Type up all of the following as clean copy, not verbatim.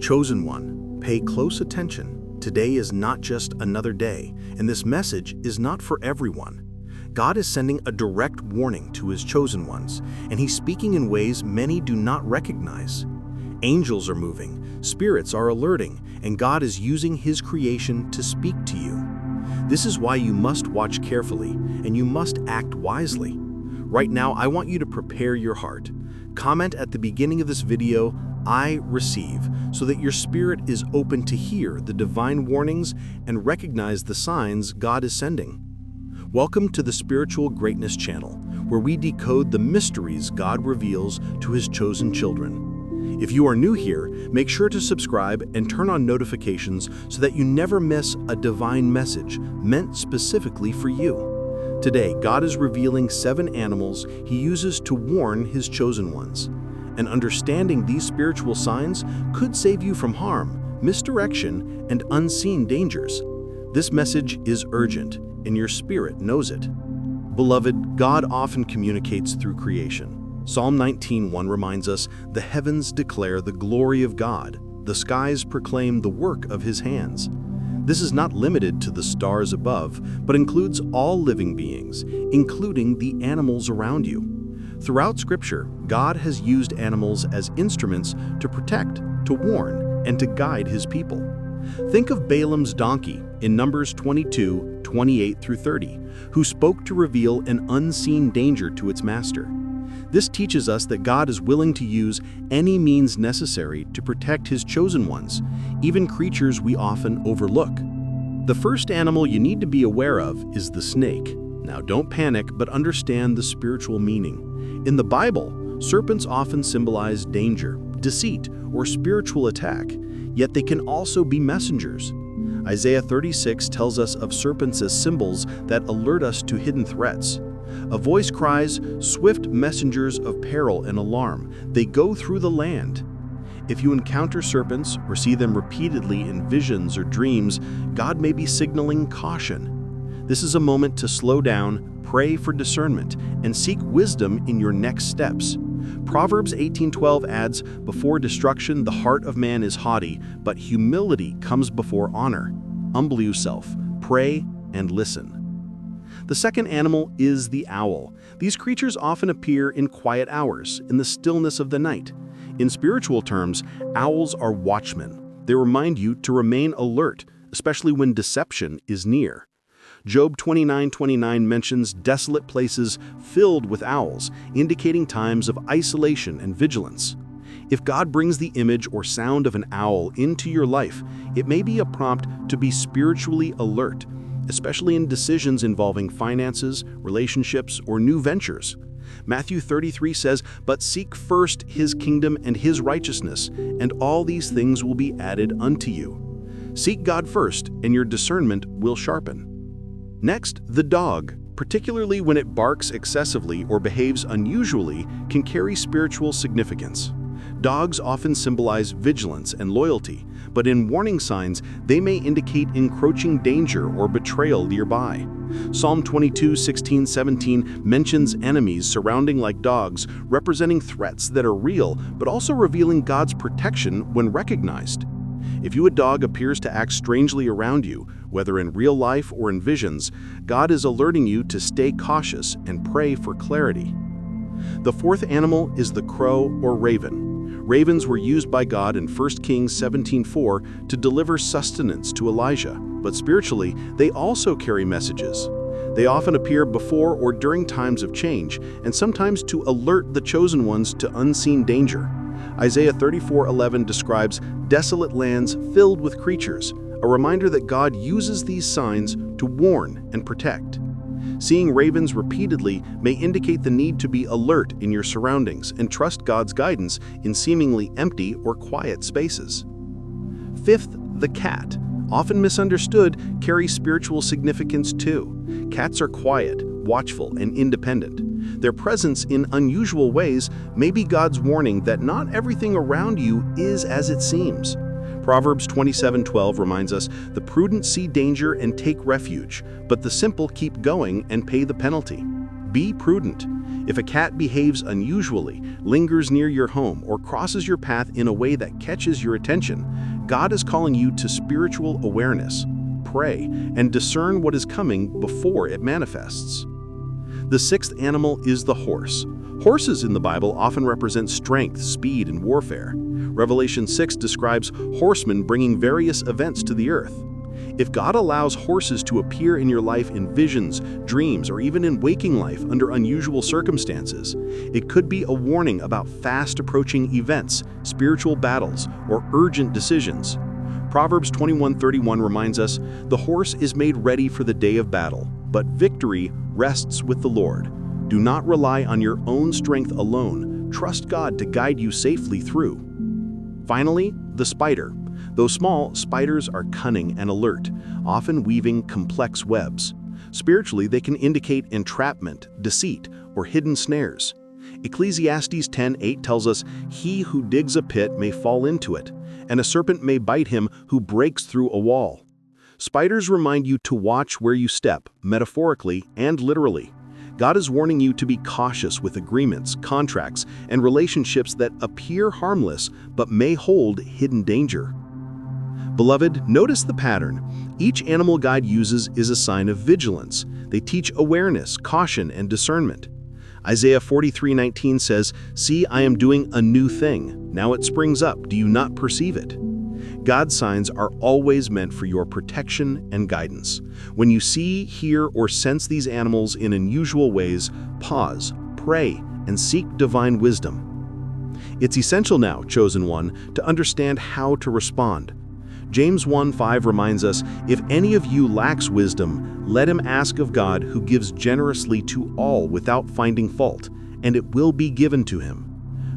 Chosen one, pay close attention. Today is not just another day, and this message is not for everyone. God is sending a direct warning to his chosen ones, and he's speaking in ways many do not recognize. Angels are moving, spirits are alerting, and God is using his creation to speak to you. This is why you must watch carefully, and you must act wisely. Right now, I want you to prepare your heart. Comment at the beginning of this video, "I receive," so that your spirit is open to hear the divine warnings and recognize the signs God is sending. Welcome to the Spiritual Greatness channel, where we decode the mysteries God reveals to his chosen children. If you are new here, make sure to subscribe and turn on notifications so that you never miss a divine message meant specifically for you. Today, God is revealing 7 animals he uses to warn his chosen ones. And understanding these spiritual signs could save you from harm, misdirection, and unseen dangers. This message is urgent, and your spirit knows it. Beloved, God often communicates through creation. Psalm 19:1 reminds us, "The heavens declare the glory of God. The skies proclaim the work of his hands." This is not limited to the stars above, but includes all living beings, including the animals around you. Throughout Scripture, God has used animals as instruments to protect, to warn, and to guide his people. Think of Balaam's donkey in Numbers 22:28-30, who spoke to reveal an unseen danger to its master. This teaches us that God is willing to use any means necessary to protect his chosen ones, even creatures we often overlook. The first animal you need to be aware of is the snake. Now, don't panic, but understand the spiritual meaning. In the Bible, serpents often symbolize danger, deceit, or spiritual attack, yet they can also be messengers. Isaiah 36 tells us of serpents as symbols that alert us to hidden threats. A voice cries, "Swift messengers of peril and alarm, they go through the land." If you encounter serpents or see them repeatedly in visions or dreams, God may be signaling caution. This is a moment to slow down, pray for discernment, and seek wisdom in your next steps. Proverbs 18:12 adds, "Before destruction the heart of man is haughty, but humility comes before honor." Humble yourself, pray, and listen. The second animal is the owl. These creatures often appear in quiet hours, in the stillness of the night. In spiritual terms, owls are watchmen. They remind you to remain alert, especially when deception is near. Job 29:29 mentions desolate places filled with owls, indicating times of isolation and vigilance. If God brings the image or sound of an owl into your life, it may be a prompt to be spiritually alert, especially in decisions involving finances, relationships, or new ventures. Matthew 33 says, "But seek first his kingdom and his righteousness, and all these things will be added unto you." Seek God first, and your discernment will sharpen. Next, the dog, particularly when it barks excessively or behaves unusually, can carry spiritual significance. Dogs often symbolize vigilance and loyalty, but in warning signs, they may indicate encroaching danger or betrayal nearby. Psalm 22:16-17 mentions enemies surrounding like dogs, representing threats that are real, but also revealing God's protection when recognized. If a dog appears to act strangely around you, whether in real life or in visions, God is alerting you to stay cautious and pray for clarity. The fourth animal is the crow or raven. Ravens were used by God in 1 Kings 17:4 to deliver sustenance to Elijah, but spiritually, they also carry messages. They often appear before or during times of change, and sometimes to alert the chosen ones to unseen danger. Isaiah 34:11 describes desolate lands filled with creatures, a reminder that God uses these signs to warn and protect. Seeing ravens repeatedly may indicate the need to be alert in your surroundings and trust God's guidance in seemingly empty or quiet spaces. Fifth, the cat. Often misunderstood, carries spiritual significance too. Cats are quiet, watchful, and independent. Their presence in unusual ways may be God's warning that not everything around you is as it seems. Proverbs 27:12 reminds us, "The prudent see danger and take refuge, but the simple keep going and pay the penalty." Be prudent. If a cat behaves unusually, lingers near your home, or crosses your path in a way that catches your attention, God is calling you to spiritual awareness. Pray and discern what is coming before it manifests. The sixth animal is the horse. Horses in the Bible often represent strength, speed, and warfare. Revelation 6 describes horsemen bringing various events to the earth. If God allows horses to appear in your life in visions, dreams, or even in waking life under unusual circumstances, it could be a warning about fast approaching events, spiritual battles, or urgent decisions. Proverbs 21:31 reminds us, "The horse is made ready for the day of battle, but victory rests with the Lord." Do not rely on your own strength alone. Trust God to guide you safely through. Finally, the spider. Though small, spiders are cunning and alert, often weaving complex webs. Spiritually, they can indicate entrapment, deceit, or hidden snares. Ecclesiastes 10:8 tells us, "He who digs a pit may fall into it, and a serpent may bite him who breaks through a wall." Spiders remind you to watch where you step, metaphorically and literally. God is warning you to be cautious with agreements, contracts, and relationships that appear harmless but may hold hidden danger. Beloved, notice the pattern. Each animal God uses is a sign of vigilance. They teach awareness, caution, and discernment. Isaiah 43:19 says, "See, I am doing a new thing. Now it springs up. Do you not perceive it?" God's signs are always meant for your protection and guidance. When you see, hear, or sense these animals in unusual ways, pause, pray, and seek divine wisdom. It's essential now, chosen one, to understand how to respond. James 1:5 reminds us, "If any of you lacks wisdom, let him ask of God, who gives generously to all without finding fault, and it will be given to him."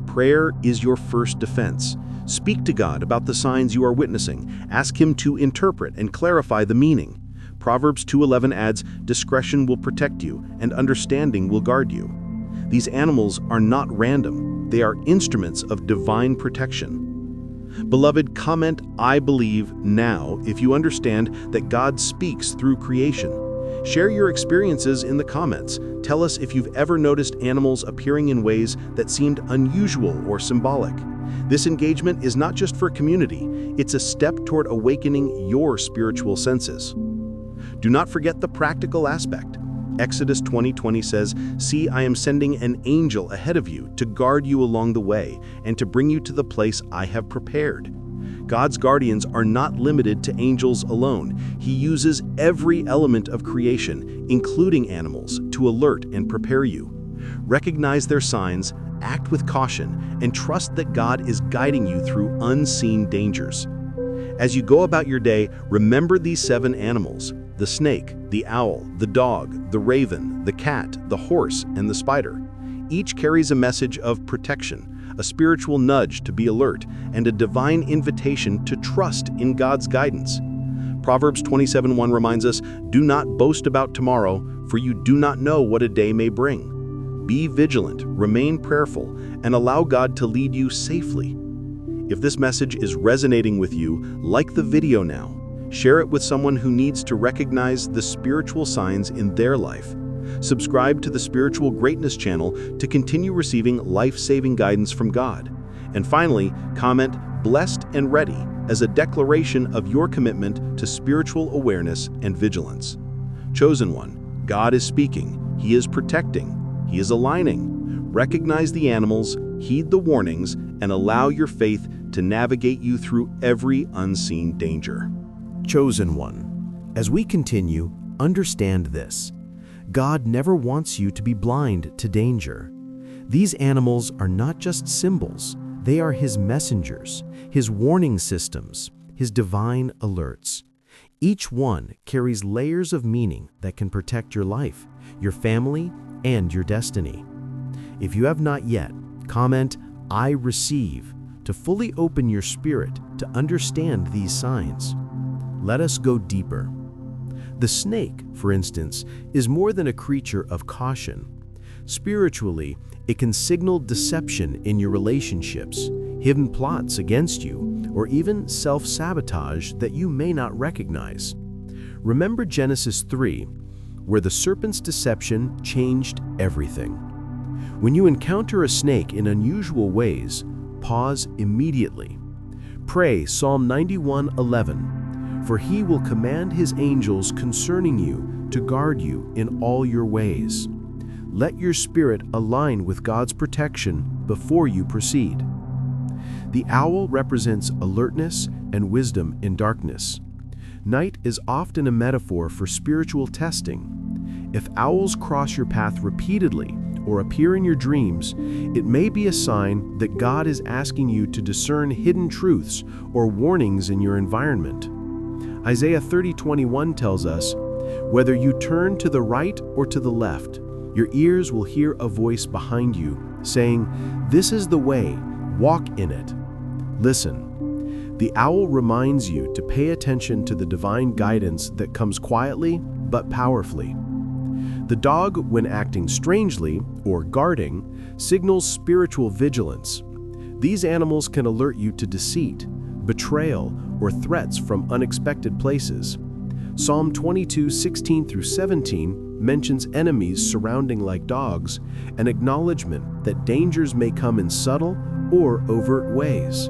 Prayer is your first defense. Speak to God about the signs you are witnessing. Ask Him to interpret and clarify the meaning. Proverbs 2:11 adds, "Discretion will protect you, and understanding will guard you." These animals are not random. They are instruments of divine protection. Beloved, comment "I believe" now if you understand that God speaks through creation. Share your experiences in the comments. Tell us if you've ever noticed animals appearing in ways that seemed unusual or symbolic. This engagement is not just for community, it's a step toward awakening your spiritual senses. Do not forget the practical aspect. Exodus 20:20 says, "See, I am sending an angel ahead of you to guard you along the way and to bring you to the place I have prepared." God's guardians are not limited to angels alone. He uses every element of creation, including animals, to alert and prepare you. Recognize their signs, act with caution, and trust that God is guiding you through unseen dangers. As you go about your day, remember these 7 animals: the snake, the owl, the dog, the raven, the cat, the horse, and the spider. Each carries a message of protection, a spiritual nudge to be alert, and a divine invitation to trust in God's guidance. Proverbs 27:1 reminds us, "Do not boast about tomorrow, for you do not know what a day may bring." Be vigilant, remain prayerful, and allow God to lead you safely. If this message is resonating with you, like the video now. Share it with someone who needs to recognize the spiritual signs in their life. Subscribe to the Spiritual Greatness channel to continue receiving life-saving guidance from God. And finally, comment "Blessed and Ready" as a declaration of your commitment to spiritual awareness and vigilance. Chosen one, God is speaking, He is protecting, He is aligning. Recognize the animals, heed the warnings, and allow your faith to navigate you through every unseen danger. Chosen one, as we continue, understand this. God never wants you to be blind to danger. These animals are not just symbols, they are His messengers, His warning systems, His divine alerts. Each one carries layers of meaning that can protect your life, your family, and your destiny. If you have not yet, comment "I receive" to fully open your spirit to understand these signs. Let us go deeper. The snake, for instance, is more than a creature of caution. Spiritually, it can signal deception in your relationships, hidden plots against you, or even self-sabotage that you may not recognize. Remember Genesis 3, where the serpent's deception changed everything. When you encounter a snake in unusual ways, pause immediately. Pray Psalm 91:11, "For he will command his angels concerning you to guard you in all your ways." Let your spirit align with God's protection before you proceed. The owl represents alertness and wisdom in darkness. Night is often a metaphor for spiritual testing. If owls cross your path repeatedly or appear in your dreams, it may be a sign that God is asking you to discern hidden truths or warnings in your environment. Isaiah 30:21 tells us, "Whether you turn to the right or to the left, your ears will hear a voice behind you, saying, 'This is the way, walk in it.'" Listen. The owl reminds you to pay attention to the divine guidance that comes quietly but powerfully. The dog, when acting strangely or guarding, signals spiritual vigilance. These animals can alert you to deceit, betrayal, or threats from unexpected places. Psalm 22:16-17 mentions enemies surrounding like dogs, an acknowledgement that dangers may come in subtle or overt ways.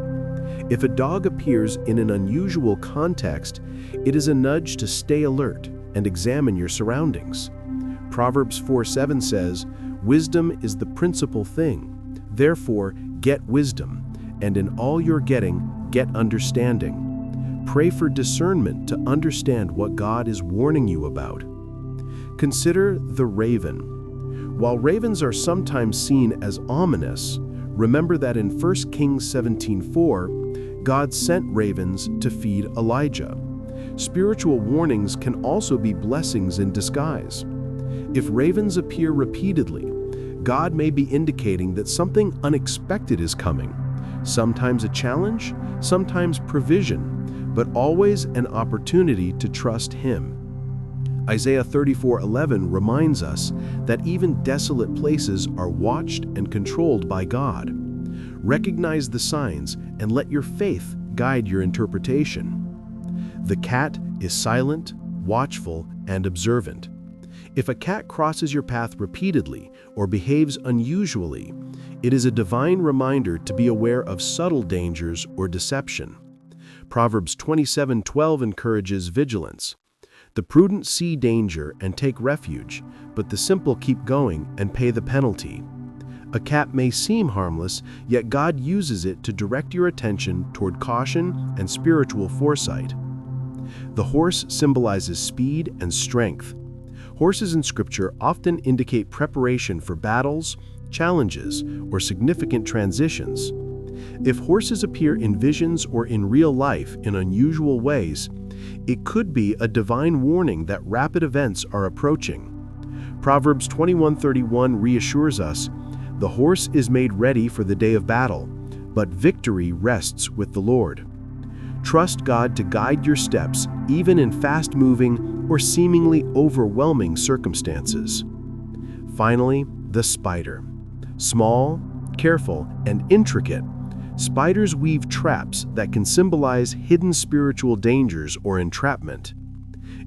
If a dog appears in an unusual context, it is a nudge to stay alert and examine your surroundings. Proverbs 4:7 says, "Wisdom is the principal thing. Therefore, get wisdom, and in all you're getting, get understanding." Pray for discernment to understand what God is warning you about. Consider the raven. While ravens are sometimes seen as ominous, remember that in 1 Kings 17:4, God sent ravens to feed Elijah. Spiritual warnings can also be blessings in disguise. If ravens appear repeatedly, God may be indicating that something unexpected is coming. Sometimes a challenge, sometimes provision, but always an opportunity to trust Him. Isaiah 34:11 reminds us that even desolate places are watched and controlled by God. Recognize the signs and let your faith guide your interpretation. The cat is silent, watchful, and observant. If a cat crosses your path repeatedly or behaves unusually, it is a divine reminder to be aware of subtle dangers or deception. Proverbs 27:12 encourages vigilance. The prudent see danger and take refuge, but the simple keep going and pay the penalty. A cat may seem harmless, yet God uses it to direct your attention toward caution and spiritual foresight. The horse symbolizes speed and strength. Horses in Scripture often indicate preparation for battles, challenges, or significant transitions. If horses appear in visions or in real life in unusual ways, it could be a divine warning that rapid events are approaching. Proverbs 21:31 reassures us, "The horse is made ready for the day of battle, but victory rests with the Lord." Trust God to guide your steps, even in fast-moving or seemingly overwhelming circumstances. Finally, the spider. Small, careful, and intricate, spiders weave traps that can symbolize hidden spiritual dangers or entrapment.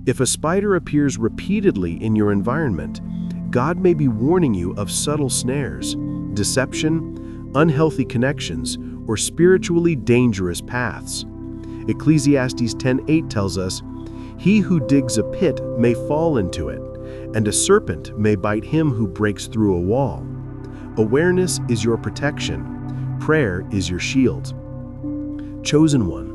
If a spider appears repeatedly in your environment, God may be warning you of subtle snares, deception, unhealthy connections, or spiritually dangerous paths. Ecclesiastes 10:8 tells us, "He who digs a pit may fall into it, and a serpent may bite him who breaks through a wall." Awareness is your protection. Prayer is your shield. Chosen one.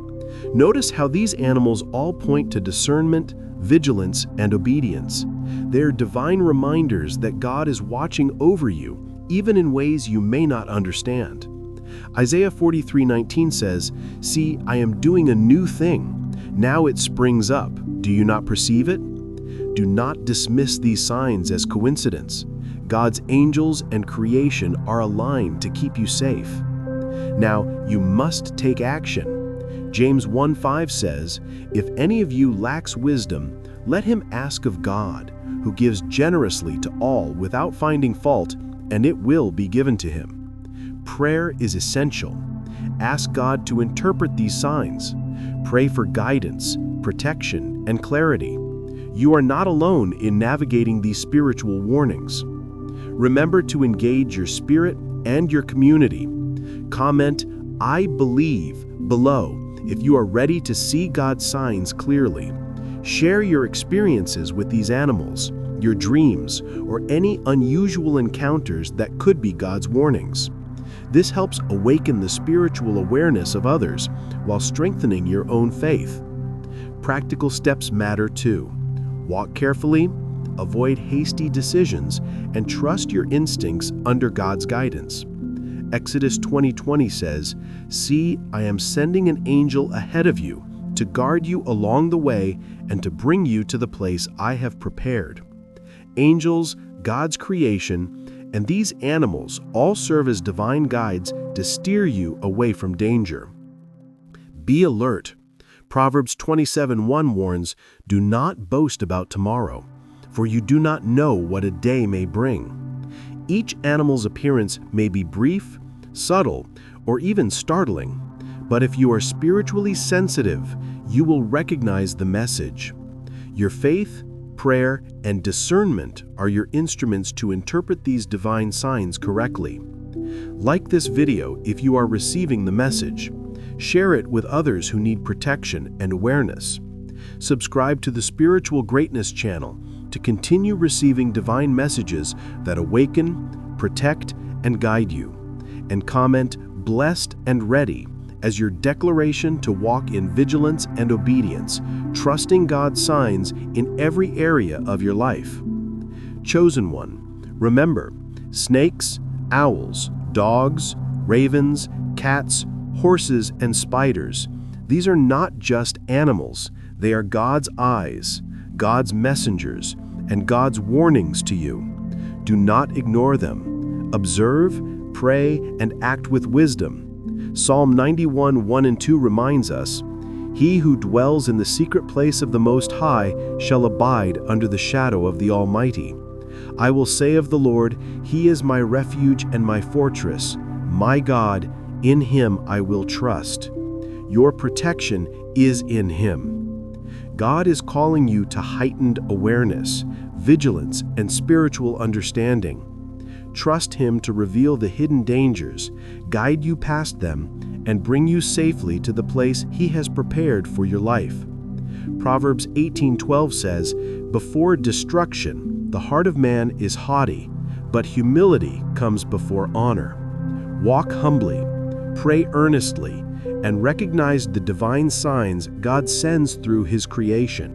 Notice how these animals all point to discernment, vigilance, and obedience. They are divine reminders that God is watching over you, even in ways you may not understand. Isaiah 43:19 says, "See, I am doing a new thing. Now it springs up. Do you not perceive it?" Do not dismiss these signs as coincidence. God's angels and creation are aligned to keep you safe. Now, you must take action. James 1:5 says, "If any of you lacks wisdom, let him ask of God, who gives generously to all without finding fault, and it will be given to him." Prayer is essential. Ask God to interpret these signs. Pray for guidance, protection, and clarity. You are not alone in navigating these spiritual warnings. Remember to engage your spirit and your community. Comment, "I believe," below if you are ready to see God's signs clearly. Share your experiences with these animals, your dreams, or any unusual encounters that could be God's warnings. This helps awaken the spiritual awareness of others while strengthening your own faith. Practical steps matter too. Walk carefully, avoid hasty decisions, and trust your instincts under God's guidance. Exodus 20:20 says, "See, I am sending an angel ahead of you to guard you along the way and to bring you to the place I have prepared." Angels, God's creation, and these animals all serve as divine guides to steer you away from danger. Be alert. Proverbs 27:1 warns, "Do not boast about tomorrow, for you do not know what a day may bring." Each animal's appearance may be brief, subtle, or even startling, but if you are spiritually sensitive, you will recognize the message. Your faith, prayer, and discernment are your instruments to interpret these divine signs correctly. Like this video if you are receiving the message. Share it with others who need protection and awareness. Subscribe to the Spiritual Greatness channel to continue receiving divine messages that awaken, protect, and guide you. And comment, "Blessed and ready," as your declaration to walk in vigilance and obedience, trusting God's signs in every area of your life. Chosen one, remember, snakes, owls, dogs, ravens, cats, horses, and spiders, these are not just animals. They are God's eyes, God's messengers, and God's warnings to you. Do not ignore them. Observe, pray, and act with wisdom. Psalm 91:1-2 reminds us, "He who dwells in the secret place of the Most High shall abide under the shadow of the Almighty. I will say of the Lord, He is my refuge and my fortress, my God, in Him I will trust." Your protection is in Him. God is calling you to heightened awareness, vigilance, and spiritual understanding. Trust Him to reveal the hidden dangers, guide you past them, and bring you safely to the place He has prepared for your life. Proverbs 18:12 says, "Before destruction, the heart of man is haughty, but humility comes before honor." Walk humbly, pray earnestly, and recognize the divine signs God sends through His creation.